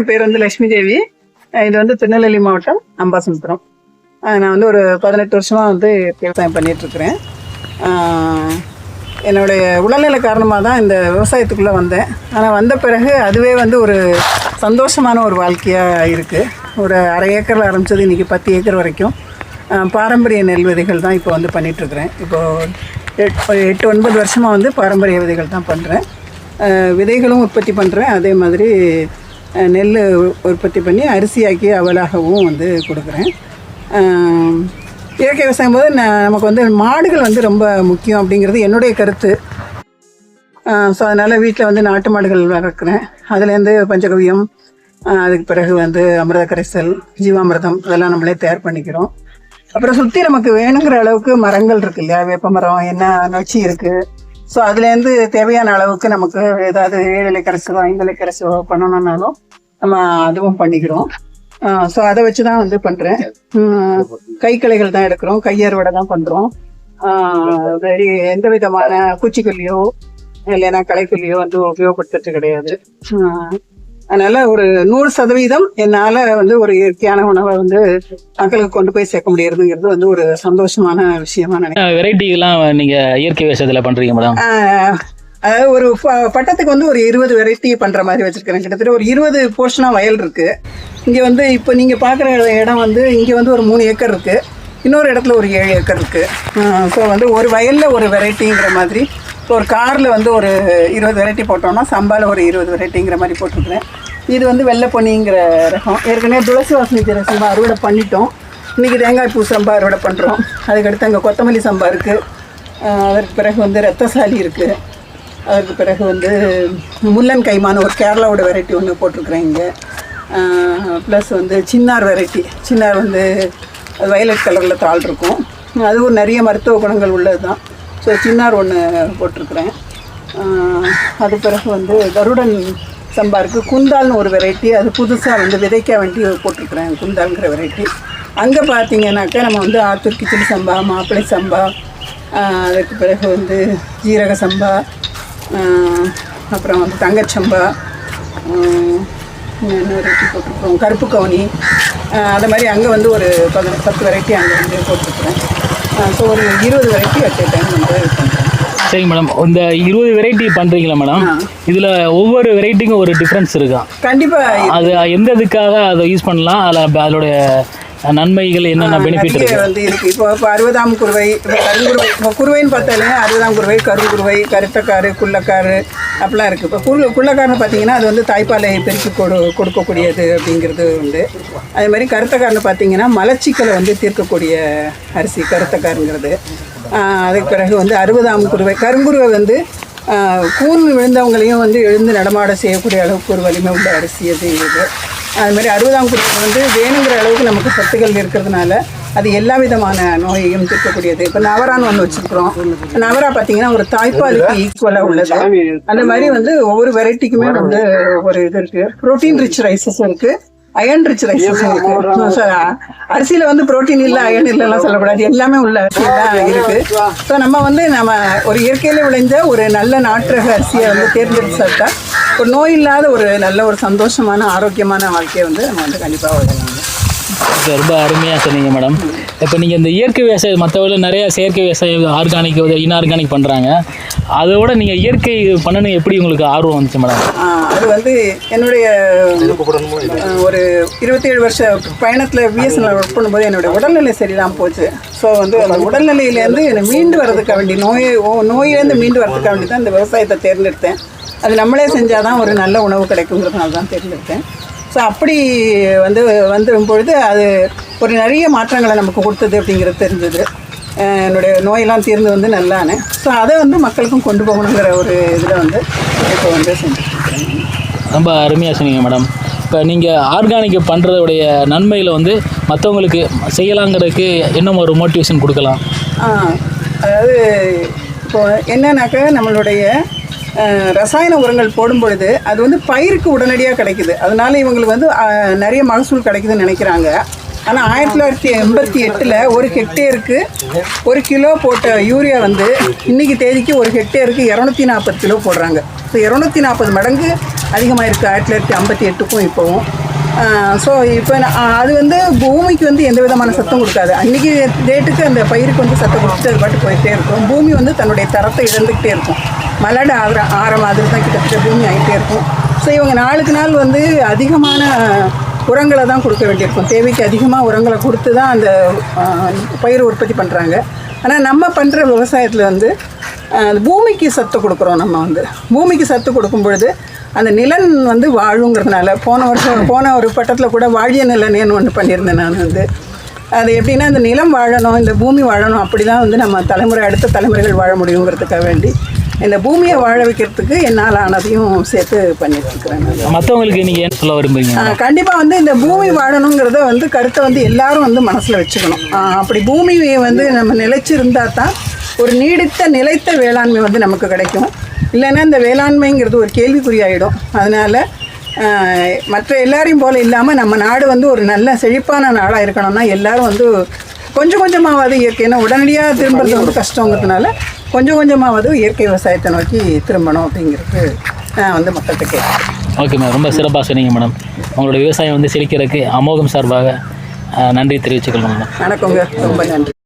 என் பேர் வந்து லட்சுமி தேவி. இது வந்து திருநெல்வேலி மாவட்டம் அம்பாசமுத்திரம். நான் வந்து ஒரு 18 வருஷமாக வந்து விவசாயம் பண்ணிகிட்ருக்கிறேன். என்னுடைய உடல்நிலை காரணமாக தான் இந்த விவசாயத்துக்குள்ளே வந்தேன். ஆனால் வந்த பிறகு அதுவே வந்து ஒரு சந்தோஷமான ஒரு வாழ்க்கையாக இருக்குது. ஒரு 1/2 ஏக்கரில் ஆரம்பித்தது இன்றைக்கி 10 ஏக்கர் வரைக்கும் பாரம்பரிய நெல் விதைகள் தான் இப்போ வந்து பண்ணிகிட்ருக்கிறேன். இப்போது 8-9 வருஷமாக வந்து பாரம்பரிய விதைகள் தான் பண்ணுறேன். விதைகளும் உற்பத்தி பண்ணுறேன். அதே மாதிரி நெல் உற்பத்தி பண்ணி அரிசியாக்கி அவலாகவும் வந்து கொடுக்குறேன். இயற்கை விவசாயம் போது நமக்கு வந்து மாடுகள் வந்து ரொம்ப முக்கியம் அப்படிங்கிறது என்னுடைய கருத்து. ஸோ அதனால் வீட்டில் வந்து நாட்டு மாடுகள் வளர்க்குறேன். அதுலேருந்து பஞ்சகவியம், அதுக்கு பிறகு வந்து அமிர்த கரைசல், ஜீவாமிர்தம் இதெல்லாம் நம்மளே தயார் பண்ணிக்கிறோம். அப்புறம் சுற்றி நமக்கு வேணுங்கிற அளவுக்கு மரங்கள் இருக்குது இல்லையா, வேப்ப மரம், என்ன நொச்சி இருக்குது. ஸோ அதுலேருந்து தேவையான அளவுக்கு நமக்கு ஏதாவது 7 இலை கரைசலோ 5 இலை கரைசலோ பண்ணணுன்னாலும் நம்ம அதுவும் பண்ணிக்கிறோம். ஸோ அதை வச்சு தான் வந்து பண்ணுறேன். கைக்களைகள் தான் எடுக்கிறோம், கையறுவடை தான் பண்ணுறோம். எந்த விதமான பூச்சிக்கொல்லியோ இல்லைன்னா களைக்கொல்லியோ வந்து உபயோகப்படுத்துறது கிடையாது. அதனால ஒரு 100% என்னால் வந்து ஒரு இயற்கையான உணவை வந்து மக்களுக்கு கொண்டு போய் சேர்க்க முடியறதுங்கிறது வந்து ஒரு சந்தோஷமான விஷயமா நினைக்கிறேன். வெரைட்டிலாம் நீங்கள் இயற்கை விவசாயத்தில் பண்ணுறீங்க மேடம்? அதாவது ஒரு பட்டத்துக்கு வந்து ஒரு 20 வெரைட்டி பண்ணுற மாதிரி வச்சுருக்கிறேன். கிட்டத்தட்ட ஒரு 20 போர்ஷனாக வயல் இருக்குது. இங்கே வந்து இப்போ நீங்கள் பார்க்குற இடம் வந்து இங்கே வந்து ஒரு 3 ஏக்கர் இருக்குது. இன்னொரு இடத்துல ஒரு 7 ஏக்கர் இருக்குது. ஸோ வந்து ஒரு வயலில் ஒரு வெரைட்டிங்கிற மாதிரி. இப்போ ஒரு காரில் வந்து ஒரு 20 வெரைட்டி போட்டோம்னா சம்பாவில் ஒரு 20 வெரைட்டிங்கிற மாதிரி போட்டிருக்கிறேன். இது வந்து வெள்ளை பொன்னிங்கிற ரகம். ஏற்கனவே துளசி வாசனை கீரை சம்பா அறுவடை பண்ணிட்டோம். இன்றைக்கி தேங்காய் பூ சம்பா அறுவடை பண்ணுறோம். அதுக்கடுத்து அங்கே கொத்தமல்லி சம்பா இருக்குது. அதற்கு பிறகு வந்து ரத்தசாலி இருக்குது. அதுக்கு பிறகு வந்து முள்ளன் கைமான்னு ஒரு கேரளாவோட வெரைட்டி ஒன்று போட்டிருக்குறேன் இங்கே. ப்ளஸ் வந்து சின்னார் வெரைட்டி. சின்னார் வந்து வயலட் கலரில் தாள் இருக்கும். அதுவும் நிறைய மருத்துவ குணங்கள் உள்ளது தான். ஸோ சின்னார் ஒன்று போட்டிருக்குறேன். அது பிறகு வந்து கருடன் சம்பா இருக்குது. குந்தால்னு ஒரு வெரைட்டி, அது புதுசாக வந்து விதைக்க வேண்டி போட்டிருக்குறேன், குந்தால்ங்கிற வெரைட்டி. அங்கே பார்த்தீங்கன்னாக்கா நம்ம வந்து ஆத்தூர் கிச்சடி சம்பா, மாப்பிள்ளை சம்பா, அதுக்கு பிறகு வந்து ஜீரக சம்பா, அப்புறம் வந்து தங்கச்சம்பா, என்ன வெரைட்டி போட்டிருக்கோம், கருப்பு கவுனி, அது மாதிரி அங்கே வந்து ஒரு 10 வெரைட்டி அங்கே வந்து போட்டிருக்கிறேன். ஸோ ஒரு 20 வெரைட்டி அட் டைம் வந்து பண்ணுறேன். சரி மேடம், இந்த 20 வெரைட்டி பண்ணுறீங்களா மேடம்? இதில் ஒவ்வொரு வெரைட்டிக்கும் ஒரு டிஃப்ரென்ஸ் இருக்கா? கண்டிப்பாக. அது எந்த இதுக்காக அதை யூஸ் பண்ணலாம், அதில் அதோடைய நன்மைகள் என்னென்ன பெனிஃபிட் வந்து இருக்குது. இப்போ 60ஆம் குருவை, இப்போ கருங்குருவை, இப்போ குருவைன்னு பார்த்தாலே 60ஆம் குருவை, கருங்குருவை, கருத்தக்காரு, குள்ளக்காரு அப்படிலாம் இருக்குது. இப்போ குள்ளக்காருன்னு பார்த்தீங்கன்னா அது வந்து தாய்ப்பாலை பெருக்கி கொடுக்கக்கூடியது அப்படிங்கிறது உண்டு. அதே மாதிரி கருத்தக்காருன்னு பார்த்தீங்கன்னா மலச்சிக்கலை வந்து தீர்க்கக்கூடிய அரிசி கருத்தக்காருங்கிறது. அதுக்கு பிறகு வந்து 60ஆம் குருவை, கருங்குருவை வந்து கூன் விழுந்தவங்களையும் வந்து எழுந்து நடமாட செய்யக்கூடிய அளவுக்கு ஒரு வலிமை உள்ள அரிசி அப்படிங்கிறது. அது மாதிரி 60ஆம் குருவை வந்து வேணுங்கிற அளவுக்கு நமக்கு சத்துக்கள் இருக்கிறதுனால அது எல்லா விதமான நோயையும் தீர்க்கக்கூடியது. இப்போ நவரான்னு ஒன்று வச்சுருக்குறோம். நவரா பார்த்தீங்கன்னா ஒரு தாய்ப்பாலுக்கு ஈக்குவலாக உள்ளது. அந்த மாதிரி வந்து ஒவ்வொரு வெரைட்டிக்குமே வந்து ஒரு இது இருக்குது. ப்ரோட்டீன் ரிச் ரைஸஸ் இருக்குது, அயன் ரிச் ரைஸஸ் இருக்குது. அரிசியில் வந்து ப்ரோட்டீன் இல்லை, அயன் இல்லைலாம் சொல்லக்கூடாது, எல்லாமே உள்ள அரிசி தான் இருக்குது. ஸோ நம்ம வந்து நம்ம ஒரு இயற்கையில் விளைஞ்ச ஒரு நல்ல நாட்டு அரிசியை வந்து தேர்ந்தெடுத்து சாப்பிட்டா ஒரு நோய் இல்லாத ஒரு நல்ல ஒரு சந்தோஷமான ஆரோக்கியமான வாழ்க்கையை வந்து நம்ம வந்து கண்டிப்பாக வாழலாம். ரொம்ப அருமையாக சொன்னீங்க மேடம். இப்போ நீங்கள் இந்த இயற்கை விவசாயம் மற்றவர்கள் நிறையா செயற்கை விவசாயம், ஆர்கானிக், இன்ஆர்கானிக் பண்ணுறாங்க. அதோட நீங்கள் இயற்கை பண்ணணும் எப்படி உங்களுக்கு ஆர்வம் வந்துச்சு மேடம்? அது வந்து என்னுடைய ஒரு 27 வருஷ பயணத்தில் பிஎஸ்என்எல் ஒர்க் பண்ணும்போது என்னுடைய உடல்நிலை சரியில்லாமல் போச்சு. ஸோ வந்து அந்த உடல்நிலையிலேருந்து என்னை மீண்டு வர்றதுக்காக வேண்டி, நோயிலேருந்து மீண்டு வர்றதுக்காக வேண்டி தான் இந்த விவசாயத்தை தேர்ந்தெடுத்தேன். அது நம்மளே செஞ்சால் தான் ஒரு நல்ல உணவு கிடைக்குங்கிறதுனால தான் தேர்ந்தெடுத்தேன். ஸோ அப்படி வந்துடும் பொழுது அது ஒரு நிறைய மாற்றங்களை நமக்கு கொடுத்தது அப்படிங்கிறது தெரிஞ்சது. என்னுடைய நோயெல்லாம் தீர்ந்து வந்து நல்லானே. ஸோ அதை வந்து மக்களுக்கும் கொண்டு போகணுங்கிற ஒரு இதில் வந்து இப்போ வந்து செஞ்சுருக்கேன். ரொம்ப அருமையாக சொன்னீங்க மேடம். இப்போ நீங்கள் ஆர்கானிக் பண்ணுறதுடைய நன்மையில் வந்து மற்றவங்களுக்கு செய்யலாங்கிறதுக்கு என்ன ஒரு மோட்டிவேஷன் கொடுக்கலாம்? அதாவது இப்போது என்னன்னாக்கா நம்மளுடைய ரசாயன உரங்கள் போடும் பொழுது அது வந்து பயிருக்கு உடனடியாக கிடைக்குது. அதனால இவங்களுக்கு வந்து நிறைய மகசூல் கிடைக்குதுன்னு நினைக்கிறாங்க. ஆனால் 1988 ஒரு ஹெக்டேருக்கு 1 கிலோ போட்ட யூரியா வந்து இன்றைக்கி தேதிக்கு ஒரு ஹெக்டேருக்கு 240 கிலோ போடுறாங்க. ஸோ 240 மடங்கு அதிகமாக இருக்குது 1958க்கும் இப்போவும். ஸோ இப்போ அது வந்து பூமிக்கு வந்து எந்த விதமான சத்தம் கொடுக்காது. அன்றைக்கி டேட்டுக்கு அந்த பயிருக்கு வந்து சத்தம் கொடுத்துட்டு அது பாட்டு போயிட்டே இருக்கும். பூமி வந்து தன்னுடைய தரத்தை இழந்துக்கிட்டே இருக்கும். மலடு ஆற மாதிரி தான் கிட்டத்தட்ட பூமி ஆகிட்டே இருக்கும். ஸோ இவங்க நாளுக்கு நாள் வந்து அதிகமான உரங்களை தான் கொடுக்க வேண்டியிருக்கும். தேவைக்கு அதிகமாக உரங்களை கொடுத்து தான் அந்த பயிர் உற்பத்தி பண்ணுறாங்க. ஆனால் நம்ம பண்ணுற விவசாயத்தில் வந்து பூமிக்கு சத்து கொடுக்குறோம். நம்ம வந்து பூமிக்கு சத்து கொடுக்கும் பொழுது அந்த நிலன் வந்து வாழுங்கிறதுனால போன ஒரு பட்டத்தில் கூட வாழிய நிலனேன்னு ஒன்று பண்ணியிருந்தேன். நான் வந்து அது எப்படின்னா இந்த நிலம் வாழணும், இந்த பூமி வாழணும், அப்படி தான் வந்து நம்ம அடுத்த தலைமுறைகள் வாழ முடியுங்கிறதுக்காக வேண்டி இந்த பூமியை வாழ வைக்கிறதுக்கு என்னால் ஆனதையும் சேர்த்து பண்ணிட்டு இருக்கிறேன். மற்றவங்களுக்கு நீங்கள் என்ன சொல்ல விரும்புறீங்க? கண்டிப்பாக வந்து இந்த பூமி வாழணுங்கிறத வந்து கருத்தை வந்து எல்லாரும் வந்து மனசில் வச்சுக்கணும். அப்படி பூமி வந்து நம்ம நிலைச்சிருந்தால் தான் ஒரு நிலைத்த வேளாண்மை வந்து நமக்கு கிடைக்கும். இல்லைன்னா இந்த வேளாண்மைங்கிறது ஒரு கேள்விக்குறியாயிடும். அதனால் மற்ற எல்லாரையும் போல் இல்லாமல் நம்ம நாடு வந்து ஒரு நல்ல செழிப்பான நாடாக இருக்கணும்னா எல்லோரும் வந்து கொஞ்சம் கொஞ்சமாவது இயற்கைன்னா உடனடியாக திரும்புறது வந்து கஷ்டங்கிறதுனால கொஞ்சம் கொஞ்சமாவது இயற்கை விவசாயத்தை நோக்கி திரும்பணும் அப்படிங்கிறது நான் வந்து மக்கள்கிட்ட கேட்குறேன். ஓகே மேடம், ரொம்ப சிறப்பாக சொன்னீங்க மேடம். உங்களோட விவசாயம் வந்து செழிக்கிறதுக்கு அமோகம் சார்பாக நன்றி தெரிவிச்சுக்கணும் மேடம். வணக்கங்க, ரொம்ப நன்றி.